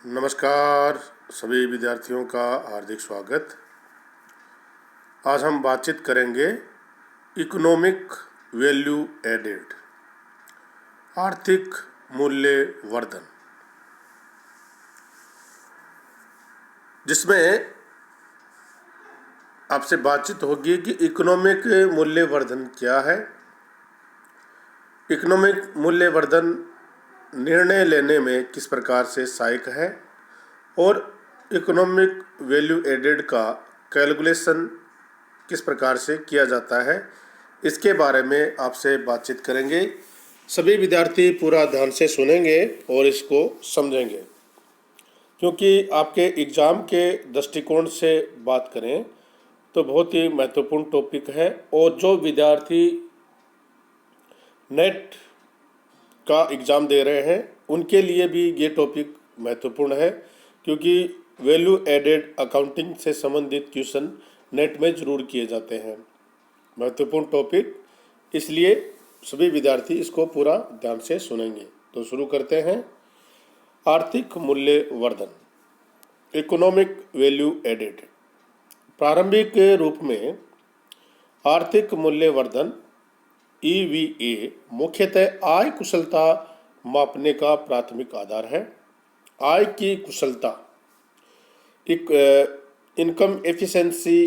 नमस्कार सभी विद्यार्थियों का हार्दिक स्वागत। आज हम बातचीत करेंगे इकोनॉमिक वैल्यू एडेड, आर्थिक मूल्य वर्धन, जिसमें आपसे बातचीत होगी कि इकोनॉमिक मूल्य वर्धन क्या है। इकोनॉमिक मूल्य वर्धन निर्णय लेने में किस प्रकार से सहायक है और इकोनॉमिक वैल्यू एडेड का कैलकुलेशन किस प्रकार से किया जाता है, इसके बारे में आपसे बातचीत करेंगे। सभी विद्यार्थी पूरा ध्यान से सुनेंगे और इसको समझेंगे, क्योंकि आपके एग्ज़ाम के दृष्टिकोण से बात करें तो बहुत ही महत्वपूर्ण टॉपिक है। और जो विद्यार्थी नेट का एग्ज़ाम दे रहे हैं उनके लिए भी ये टॉपिक महत्वपूर्ण है, क्योंकि वैल्यू एडेड अकाउंटिंग से संबंधित क्वेश्चन नेट में ज़रूर किए जाते हैं। महत्वपूर्ण टॉपिक, इसलिए सभी विद्यार्थी इसको पूरा ध्यान से सुनेंगे। तो शुरू करते हैं। आर्थिक मूल्य वर्धन, इकोनॉमिक वैल्यू एडेड। प्रारंभिक रूप में आर्थिक मूल्य वर्धन EVA मुख्यतः आय कुशलता मापने का प्राथमिक आधार है। आय की कुशलता, इनकम एफिशिएंसी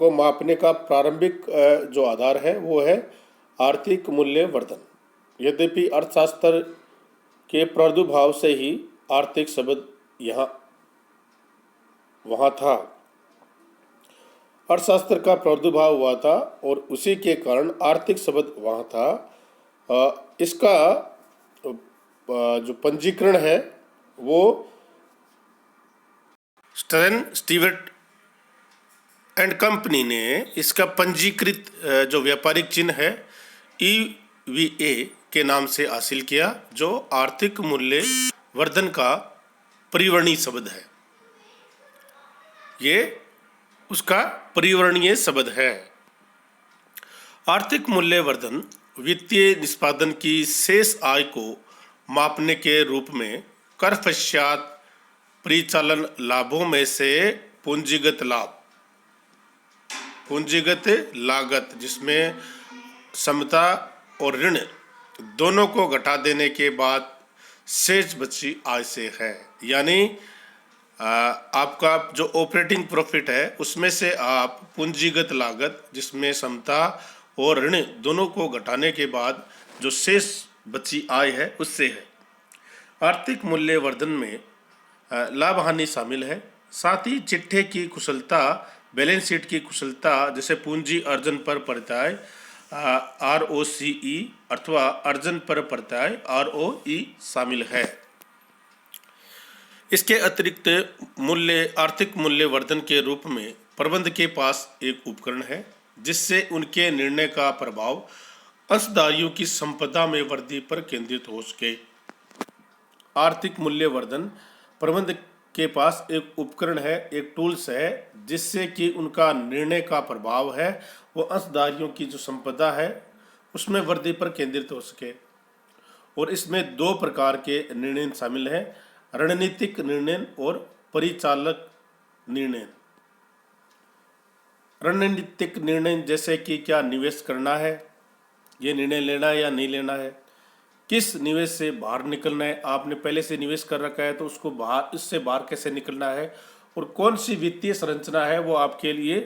को मापने का प्रारंभिक जो आधार है वो है आर्थिक मूल्य वर्धन। यद्यपि अर्थशास्त्र के प्रादुर्भाव से ही आर्थिक शब्द वहाँ था, अर्थशास्त्र का प्रादुर्भाव हुआ था और उसी के कारण आर्थिक शब्द वहाँ था। इसका जो पंजीकरण है वो स्टर्न स्टीवर्ट एंड कंपनी ने इसका पंजीकृत जो व्यापारिक चिन्ह है EVA के नाम से हासिल किया, जो आर्थिक मूल्य वर्धन का परिवर्णी शब्द है। ये उसका परिवर्णीय शब्द है। आर्थिक मूल्य वर्धन वित्तीय निष्पादन की शेष आय को मापने के रूप में कर पश्चात परिचालन लाभों में से पूंजीगत लाभ, पूंजीगत लागत जिसमें समता और ऋण दोनों को घटा देने के बाद शेष बची आय से है। यानी आपका जो ऑपरेटिंग प्रॉफिट है उसमें से आप पूंजीगत लागत जिसमें समता और ऋण दोनों को घटाने के बाद जो शेष बची आय है उससे है। आर्थिक मूल्य वर्धन में लाभ हानि शामिल है, साथ ही चिट्ठे की कुशलता, बैलेंस शीट की कुशलता, जैसे पूंजी अर्जन पर प्रत्यय ROCE अथवा अर्जन पर प्रत्यय ROE शामिल है। इसके अतिरिक्त आर्थिक मूल्य वर्धन के रूप में प्रबंध के पास एक उपकरण है जिससे उनके निर्णय का प्रभाव अंशधारियों की संपदा में वृद्धि पर केंद्रित हो सके। आर्थिक मूल्य वर्धन प्रबंध के पास एक उपकरण है, एक टूल्स है, जिससे कि उनका निर्णय का प्रभाव है वो अंशधारियों की जो संपदा है उसमें वृद्धि पर केंद्रित हो सके। और इसमें दो प्रकार के निर्णय शामिल हैं, रणनीतिक निर्णय और परिचालक निर्णय। रणनीतिक निर्णय जैसे कि क्या निवेश करना है, ये निर्णय लेना है या नहीं लेना है, किस निवेश से बाहर निकलना है, आपने पहले से निवेश कर रखा है तो उसको बाहर, इससे बाहर कैसे निकलना है, और कौन सी वित्तीय संरचना है वो आपके लिए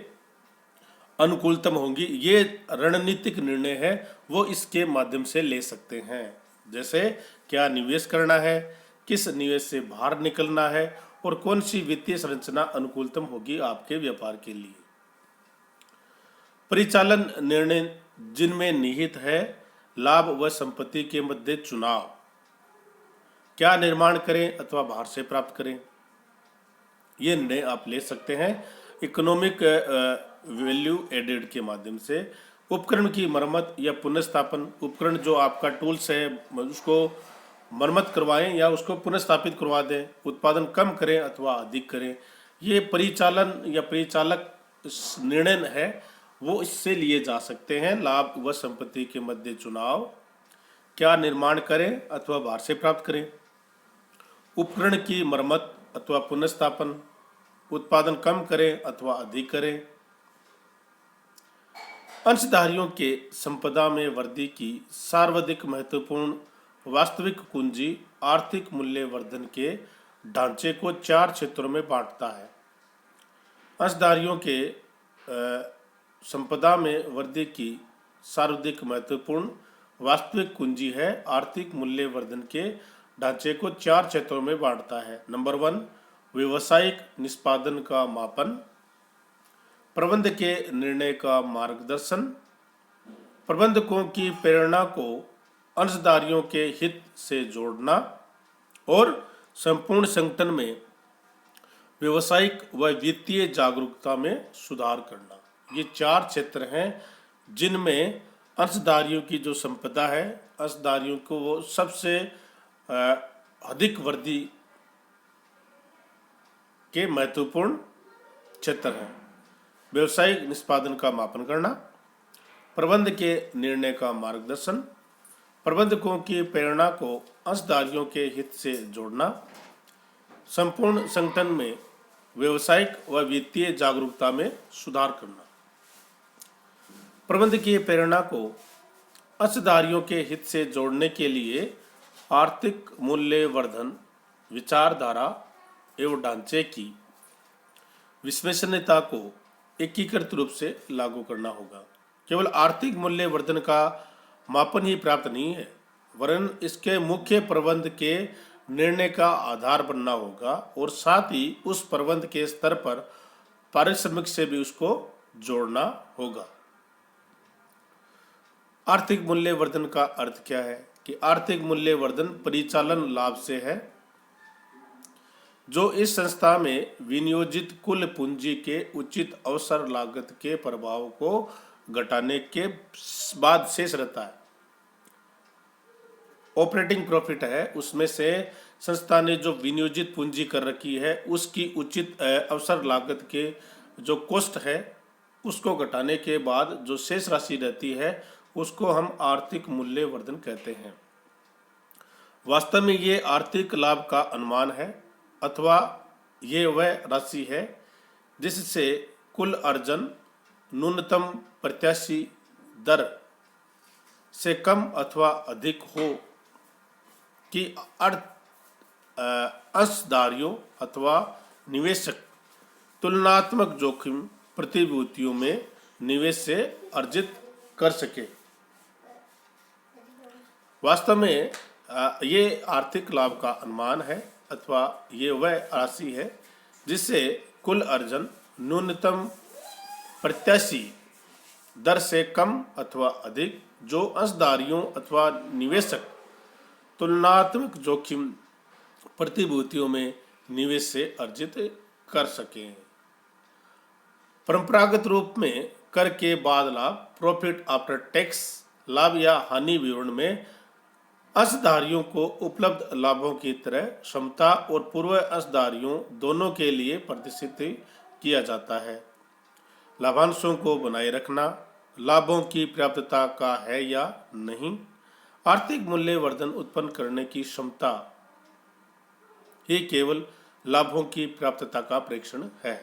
अनुकूलतम होंगी, ये रणनीतिक निर्णय है वो इसके माध्यम से ले सकते हैं। जैसे क्या निवेश करना है, किस निवेश से बाहर निकलना है और कौन सी वित्तीय संरचना अनुकूलतम होगी आपके व्यापार के लिए। परिचालन निर्णय जिनमें निहित है लाभ व संपत्ति के मध्य चुनाव, क्या निर्माण करें अथवा बाहर से प्राप्त करें, ये निर्णय आप ले सकते हैं इकोनॉमिक वैल्यू एडेड के माध्यम से। उपकरण की मरम्मत या पुनर्स्थापन, उपकरण जो आपका टूल्स है उसको मरम्मत करवाएं या उसको पुनर्स्थापित करवा दें, उत्पादन कम करें अथवा अधिक करें, ये परिचालन या परिचालक निर्णय है वो इससे लिए जा सकते हैं। लाभ व संपत्ति के मध्य चुनाव, क्या निर्माण करें अथवा बाहर से प्राप्त करें। उपकरण की मरम्मत अथवा पुनर्स्थापन, उत्पादन कम करें अथवा अधिक करें। अंशधारियों के संपदा में वृद्धि की सर्वाधिक महत्वपूर्ण वास्तविक कुंजी आर्थिक मूल्य वर्धन के ढांचे को 4 क्षेत्रों में बांटता है। अंशधारियों के संपदा में वृद्धि की सर्वाधिक महत्वपूर्ण वास्तविक कुंजी है आर्थिक मूल्य वर्धन के ढांचे को 4 क्षेत्रों में बांटता है। नंबर 1, व्यवसायिक निष्पादन का मापन, प्रबंध के निर्णय का मार्गदर्शन, प्रबंधकों की प्रेरणा को अंशधारियों के हित से जोड़ना और संपूर्ण संगठन में व्यवसायिक व वित्तीय जागरूकता में सुधार करना। ये 4 क्षेत्र हैं जिनमें अंशधारियों की जो संपदा है, अंशधारियों को वो सबसे अधिक वृद्धि के महत्वपूर्ण क्षेत्र हैं। व्यवसायिक निष्पादन का मापन करना, प्रबंध के निर्णय का मार्गदर्शन, प्रबंधकों की प्रेरणा को अंशधारियों के हित से जोड़ना, संपूर्ण संगठन में व्यवसायिक व वित्तीय जागरूकता में सुधार करना। प्रबंध की प्रेरणा को अंशधारियों के हित से जोड़ने के लिए आर्थिक मूल्य वर्धन विचारधारा एवं ढांचे की विश्वसनीयता को एकीकृत रूप से लागू करना होगा। केवल आर्थिक मूल्य वर्धन का मापन ही पर्याप्त नहीं है, वरन इसके मुख्य प्रबंध के निर्णय का आधार बनना होगा और साथ ही उस प्रबंध के स्तर पर पारिश्रमिक से भी उसको जोड़ना होगा। आर्थिक मूल्य वर्धन का अर्थ क्या है कि आर्थिक मूल्य वर्धन परिचालन लाभ से है जो इस संस्था में विनियोजित कुल पूंजी के उचित अवसर लागत के प्रभाव को घटाने के बाद शेष रहता है। ऑपरेटिंग प्रॉफिट है, उसमें से संस्था ने जो विनियोजित पूंजी कर रखी है उसकी उचित अवसर लागत के जो कॉस्ट है उसको घटाने के बाद जो शेष राशि रहती है उसको हम आर्थिक मूल्य वर्धन कहते हैं। वास्तव में ये आर्थिक लाभ का अनुमान है अथवा ये वह राशि है जिससे कुल अर्जन न्यूनतम प्रत्याशी दर से कम अथवा अधिक हो कि अंशधारियों अथवा निवेशक तुलनात्मक जोखिम प्रतिभूतियों में निवेश से अर्जित कर सके। वास्तव में ये आर्थिक लाभ का अनुमान है अथवा ये वह राशि है जिससे कुल अर्जन न्यूनतम प्रत्याशी दर से कम अथवा अधिक जो अंशधारियों अथवा निवेशक तुलनात्मक जोखिम प्रतिभूतियों में निवेश से अर्जित कर सकें। परंपरागत रूप में कर के बाद लाभ प्रॉफिट आफ्टर टैक्स लाभ या हानि विवरण में अंशधारियों को उपलब्ध लाभों की तरह क्षमता और पूर्व अंशधारियों दोनों के लिए प्रदर्शित किया जाता है। लाभांशों को बनाए रखना लाभों की पर्याप्तता का है या नहीं, आर्थिक मूल्य वर्धन उत्पन्न करने की क्षमता ही केवल लाभों की पर्याप्तता का परीक्षण है।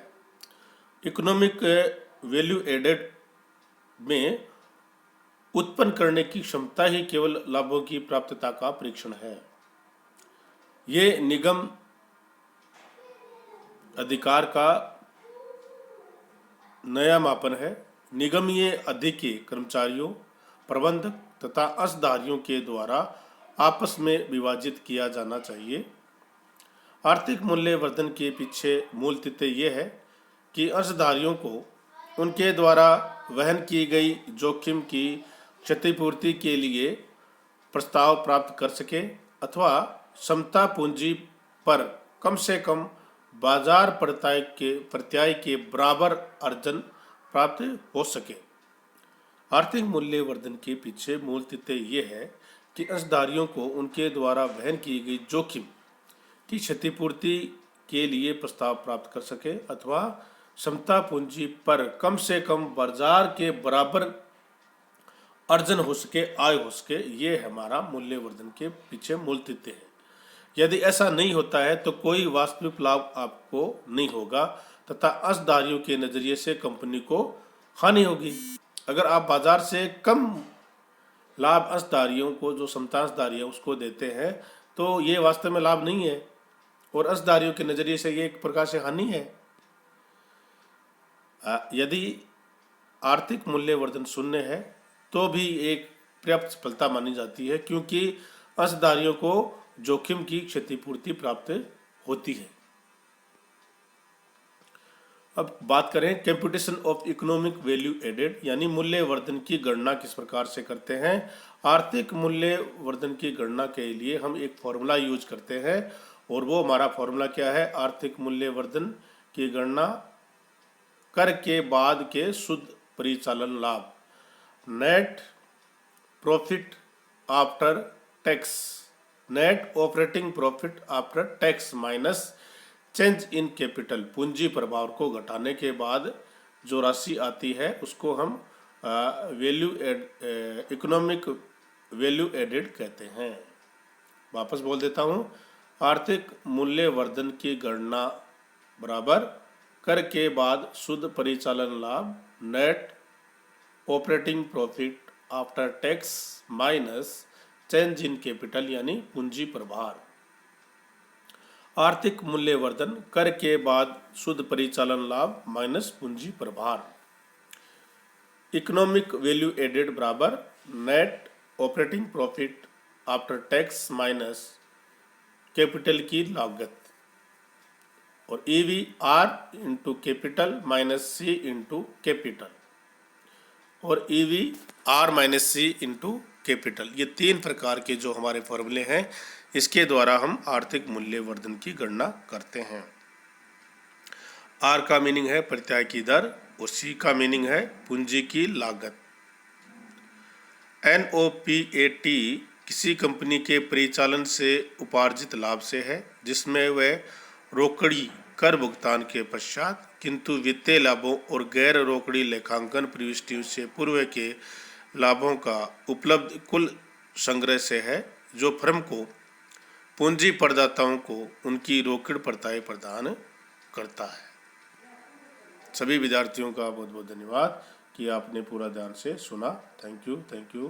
इकोनॉमिक वैल्यू एडेड में उत्पन्न करने की क्षमता ही केवल लाभों की प्राप्तता का परीक्षण है। ये निगम अधिकार का नया मापन है। निगमीय अधिकारी कर्मचारियों, प्रबंधक तथा अंशधारियों के द्वारा आपस में विभाजित किया जाना चाहिए। आर्थिक मूल्य वर्धन के पीछे मूल तथ्य यह है कि अंशधारियों को उनके द्वारा वहन की गई जोखिम की क्षतिपूर्ति के लिए प्रस्ताव प्राप्त कर सके अथवा समता पूंजी पर कम से कम बाजार प्रत्याय के बराबर अर्जन प्राप्त हो सके। आर्थिक मूल्य वर्धन के पीछे मूल तथ्य ये है कि अंशधारियों को उनके द्वारा वहन की गई जोखिम की क्षतिपूर्ति के लिए प्रस्ताव प्राप्त कर सके अथवा समता पूंजी पर कम से कम बाजार के बराबर अर्जन हो सके, आय हो सके। ये हमारा मूल्य वर्धन के पीछे मूल तथ्य है। यदि ऐसा नहीं होता है तो कोई वास्तविक लाभ आपको नहीं होगा तथा अंशधारियों के नजरिए से कंपनी को हानि होगी। अगर आप बाजार से कम लाभ अंशधारियों को, जो समतांशधारी है, उसको देते हैं तो ये वास्तव में लाभ नहीं है और अंशधारियों के नजरिए से ये एक प्रकार से हानि है। यदि आर्थिक मूल्यवर्धन शून्य है तो भी एक पर्याप्त सफलता मानी जाती है, क्योंकि अंशधारियों को जोखिम की क्षतिपूर्ति प्राप्त होती है। अब बात करें computation of economic value added, यानी मूल्यवर्धन की गणना किस प्रकार से करते हैं। आर्थिक मूल्यवर्धन की गणना के लिए हम एक फॉर्मूला यूज करते हैं और वो हमारा फॉर्मूला क्या है। आर्थिक मूल्यवर्धन की गणना कर के बाद के शुद्ध परिचालन लाभ, net profit after tax, net operating profit after tax minus change in capital, पूंजी प्रभाव को घटाने के बाद जो राशि आती है उसको हम इकोनॉमिक वैल्यू एडेड कहते हैं। वापस बोल देता हूँ, आर्थिक मूल्यवर्धन की गणना बराबर कर के बाद शुद्ध परिचालन लाभ, net operating profit after tax minus change in capital यानी पूंजी प्रभार। आर्थिक मूल्यवर्धन कर के बाद शुद्ध परिचालन लाभ माइनस पूंजी प्रभार। इकोनॉमिक वैल्यू एडेड बराबर net operating profit after tax minus capital की लागत, और EV R into capital minus C into capital, और EV R minus C into capital. ये तीन प्रकार के जो हमारे फॉर्मूले हैं, इसके द्वारा हम आर्थिक मूल्यवर्धन की गणना करते हैं। आर का मीनिंग है प्रत्यय की दर और सी का मीनिंग है पूंजी की लागत। NOPAT किसी कंपनी के परिचालन से उपार्जित लाभ से है, जिसमें वह रोकड़ी कर भुगतान के पश्चात किंतु वित्तीय लाभों और गैर रोकड़ी लेखांकन प्रविष्टियों से पूर्व के लाभों का उपलब्ध कुल संग्रह से है, जो फर्म को पूंजी प्रदाताओं को उनकी रोकड़ परताएं प्रदान करता है। सभी विद्यार्थियों का बहुत बहुत धन्यवाद कि आपने पूरा ध्यान से सुना। Thank you.